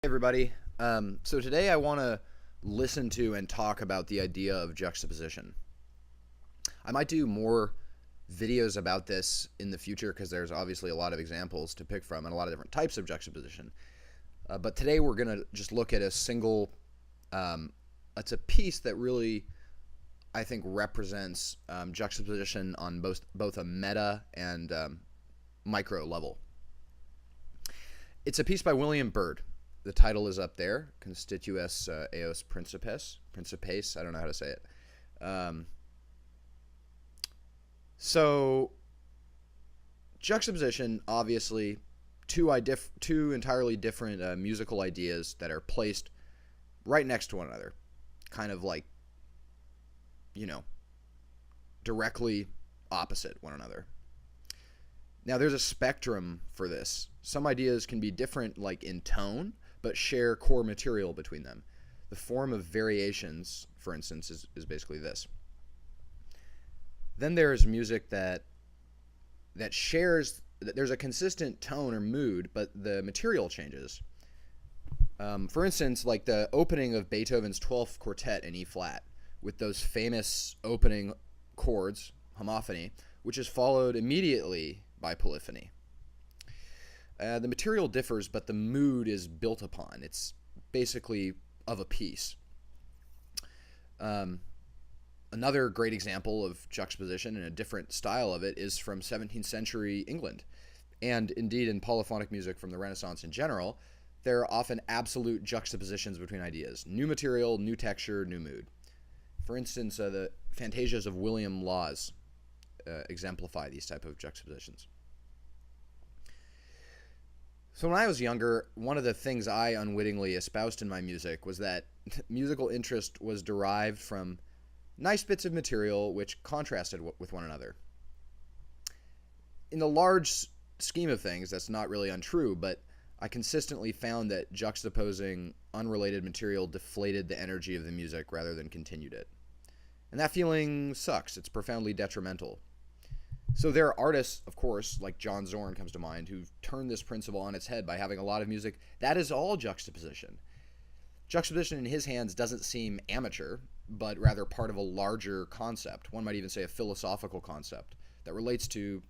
Everybody. So today I want to listen to and talk about the idea of juxtaposition. I might do more videos about this in the future because there's obviously a lot of examples to pick from and a lot of different types of juxtaposition. But today we're going to just look at a single, it's a piece that really, I think, represents juxtaposition on both a meta and micro level. It's a piece by William Byrd. The title is up there, Constituas eos Principes, I don't know how to say it. So, juxtaposition, obviously, two entirely different musical ideas that are placed right next to one another. Kind of like, directly opposite one another. Now, there's a spectrum for this. Some ideas can be different, like in tone, but share core material between them. The form of variations, for instance, is basically this. Then there's music that shares, there's a consistent tone or mood, but the material changes. For instance, like the opening of Beethoven's 12th Quartet in E flat, with those famous opening chords, homophony, which is followed immediately by polyphony. The material differs, but the mood is built upon. It's basically of a piece. Another great example of juxtaposition and a different style of it is from 17th century England. And indeed in polyphonic music from the Renaissance in general, there are often absolute juxtapositions between ideas. New material, new texture, new mood. For instance, the fantasias of William Laws exemplify these type of juxtapositions. So when I was younger, one of the things I unwittingly espoused in my music was that musical interest was derived from nice bits of material which contrasted with one another. In the large scheme of things, that's not really untrue, but I consistently found that juxtaposing unrelated material deflated the energy of the music rather than continued it. And that feeling sucks. It's profoundly detrimental. So there are artists, of course, like John Zorn comes to mind, who've turned this principle on its head by having a lot of music. That is all juxtaposition. Juxtaposition in his hands doesn't seem amateur, but rather part of a larger concept. One might even say a philosophical concept that relates to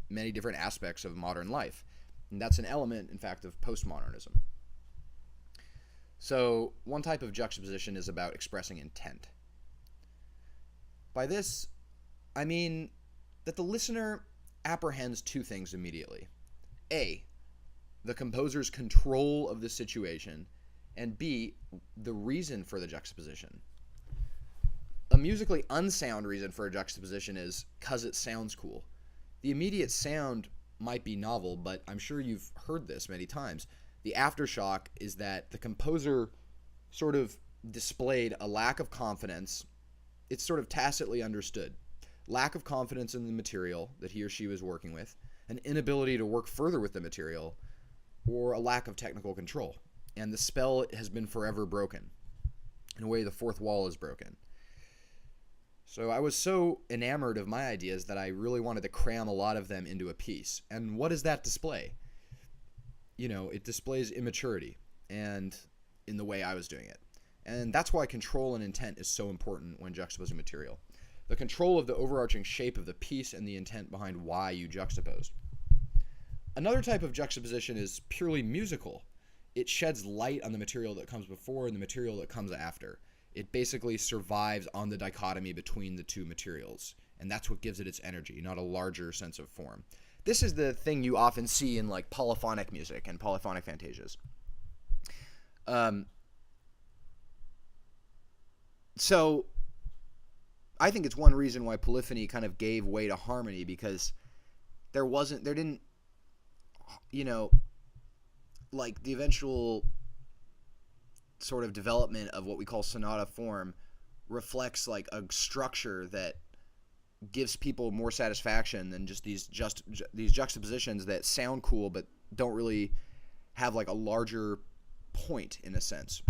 many different aspects of modern life. And that's an element, in fact, of postmodernism. So one type of juxtaposition is about expressing intent. By this, I mean that the listener apprehends two things immediately. A, the composer's control of the situation, and B, the reason for the juxtaposition. A musically unsound reason for a juxtaposition is 'cause it sounds cool. The immediate sound might be novel, but I'm sure you've heard this many times. The aftershock is that the composer sort of displayed a lack of confidence. It's sort of tacitly understood. Lack of confidence in the material that he or she was working with, an inability to work further with the material, or a lack of technical control. And the spell has been forever broken. In a way, the fourth wall is broken. So I was so enamored of my ideas that I really wanted to cram a lot of them into a piece. And what does that display? It displays immaturity, and in the way I was doing it. And that's why control and intent is so important when juxtaposing material. The control of the overarching shape of the piece and the intent behind why you juxtaposed. Another type of juxtaposition is purely musical. It sheds light on the material that comes before and the material that comes after. It basically survives on the dichotomy between the two materials, and that's what gives it its energy, not a larger sense of form. This is the thing you often see in like polyphonic music and polyphonic fantasias. So I think it's one reason why polyphony kind of gave way to harmony, because there didn't, like the eventual sort of development of what we call sonata form reflects like a structure that gives people more satisfaction than just these juxtapositions that sound cool but don't really have like a larger point in a sense.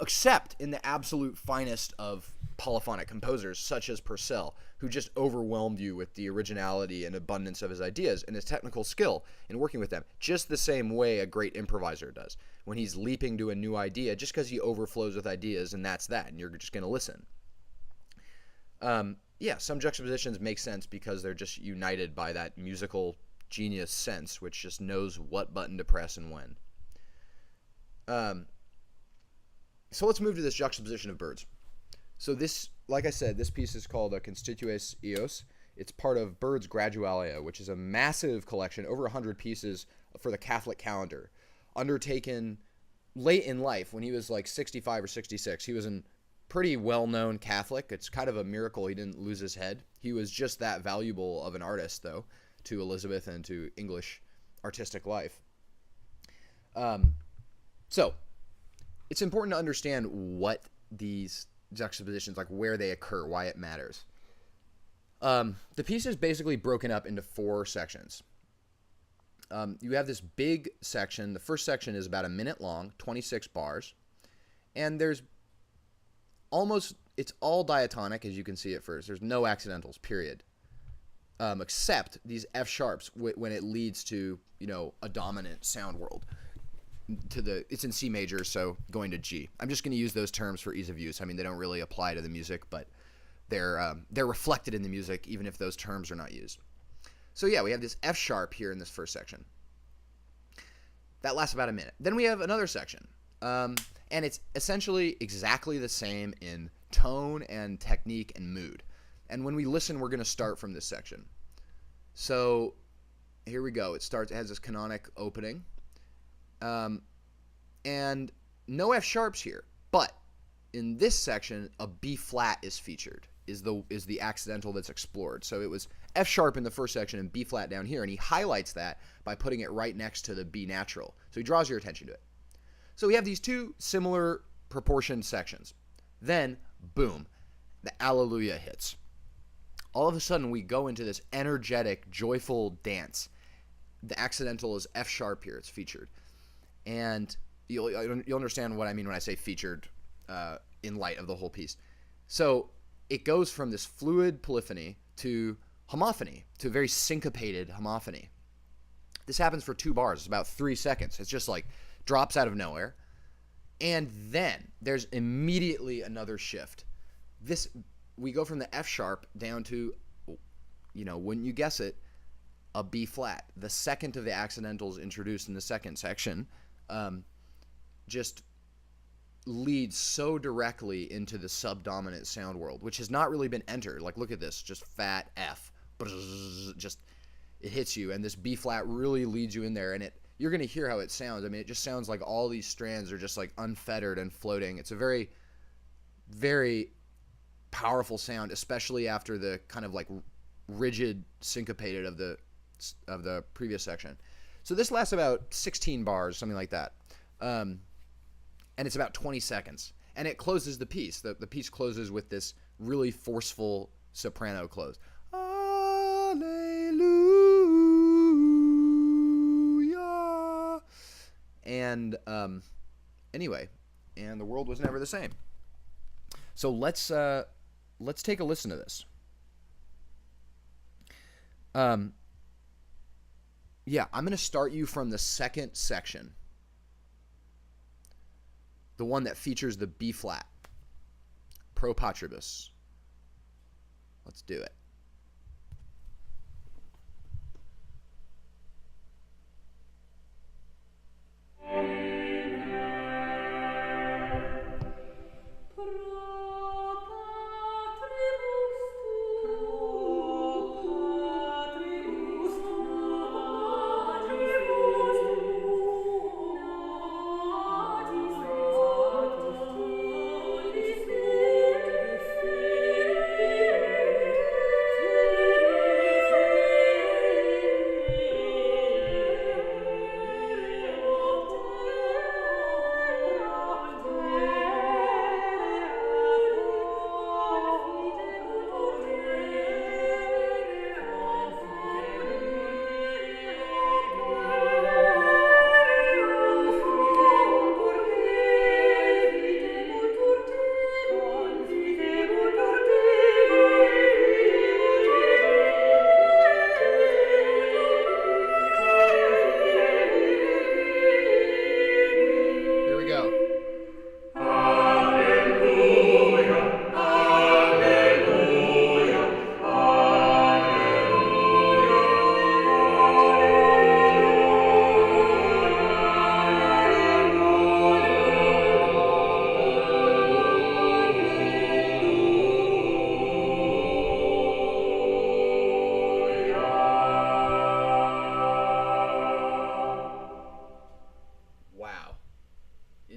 Except in the absolute finest of polyphonic composers such as Purcell, who just overwhelmed you with the originality and abundance of his ideas and his technical skill in working with them, just the same way a great improviser does when he's leaping to a new idea, just because he overflows with ideas, and that's that, and you're just going to listen. Yeah, some juxtapositions make sense because they're just united by that musical genius sense, which just knows what button to press and when. So let's move to this juxtaposition of Byrd's. So this, like I said, this piece is called a Constitues Eos. It's part of Byrd's Gradualia, which is a massive collection, over 100 pieces for the Catholic calendar, undertaken late in life when he was like 65 or 66. He was a pretty well-known Catholic. It's kind of a miracle he didn't lose his head. He was just that valuable of an artist, though, to Elizabeth and to English artistic life. So it's important to understand what these juxtapositions, like where they occur, why it matters. The piece is basically broken up into 4 sections. You have this big section. The first section is about a minute long, 26 bars. And there's it's all diatonic, as you can see at first. There's no accidentals, period. Except these F sharps when it leads to, a dominant sound world. It's in C major, so going to G. I'm just going to use those terms for ease of use. I mean, they don't really apply to the music, but they're reflected in the music, even if those terms are not used. So yeah, we have this F sharp here in this first section. That lasts about a minute. Then we have another section, and it's essentially exactly the same in tone and technique and mood. And when we listen, we're going to start from this section. So here we go. It has this canonic opening. And no F sharps here, but in this section, a B flat is featured, is the accidental that's explored. So it was F sharp in the first section and B flat down here, and he highlights that by putting it right next to the B natural. So he draws your attention to it. So we have these 2 similar proportioned sections. Then, boom, the Alleluia hits. All of a sudden, we go into this energetic, joyful dance. The accidental is F sharp here, it's featured. And you'll understand what I mean when I say featured in light of the whole piece. So it goes from this fluid polyphony to homophony, to very syncopated homophony. This happens for 2 bars. It's about 3 seconds. It's just like drops out of nowhere. And then there's immediately another shift. We go from the F sharp down to, wouldn't you guess it, a B flat. The second of the accidentals introduced in the second section just leads so directly into the subdominant sound world, which has not really been entered. Like, look at this, just fat F, just it hits you, and this B flat really leads you in there, and you're going to hear how it sounds. I mean, it just sounds like all these strands are just like unfettered and floating. It's a very, very powerful sound, especially after the kind of like rigid syncopated of the previous section. So this lasts about 16 bars, something like that. And it's about 20 seconds. And it closes the piece. The piece closes with this really forceful soprano close. Alleluia. And anyway, and the world was never the same. So let's take a listen to this. Yeah, I'm going to start you from the second section. The one that features the B flat. Pro Patribus. Let's do it.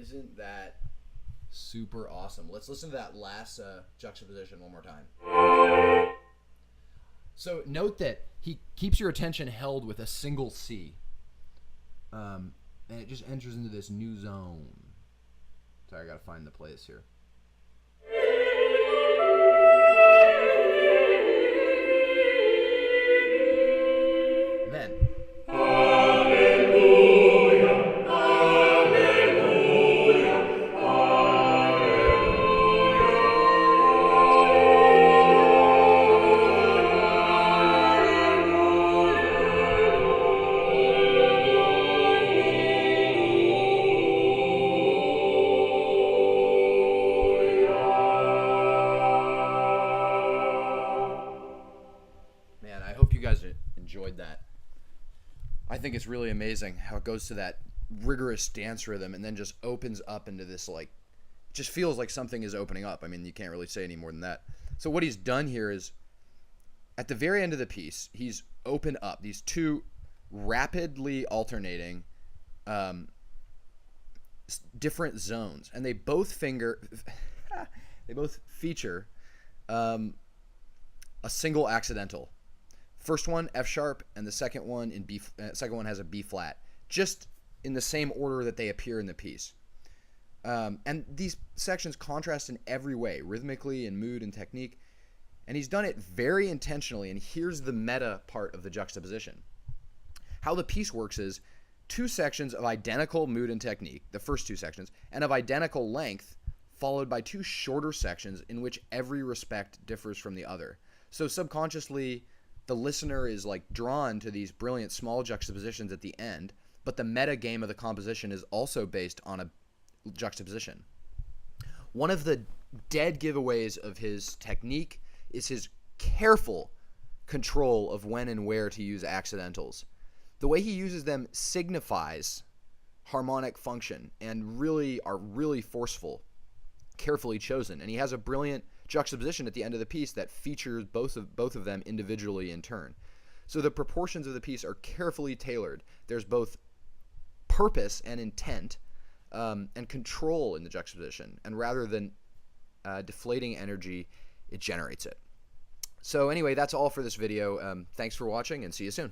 Isn't that super awesome? Let's listen to that last juxtaposition one more time. So note that he keeps your attention held with a single C. And it just enters into this new zone. Sorry, I gotta find the place here. Then. Man, I hope you guys enjoyed that. I think it's really amazing how it goes to that rigorous dance rhythm and then just opens up into this, like, just feels like something is opening up. I mean, you can't really say any more than that. So what he's done here is, at the very end of the piece, he's opened up these two rapidly alternating different zones, and they both feature a single accidental. First one F sharp, and the second one in B. Second one has a B flat, just in the same order that they appear in the piece. And these sections contrast in every way, rhythmically, in mood and technique. And he's done it very intentionally. And here's the meta part of the juxtaposition. How the piece works is two sections of identical mood and technique, the first two sections, and of identical length, followed by two shorter sections in which every respect differs from the other. So subconsciously, the listener is like drawn to these brilliant small juxtapositions at the end, but the meta game of the composition is also based on a juxtaposition. One of the dead giveaways of his technique is his careful control of when and where to use accidentals. The way he uses them signifies harmonic function and really are really forceful, carefully chosen. And he has a brilliant juxtaposition at the end of the piece that features both of them individually in turn. So the proportions of the piece are carefully tailored. There's both purpose and intent and control in the juxtaposition. And rather than deflating energy, it generates it. So anyway, that's all for this video. Thanks for watching, and see you soon.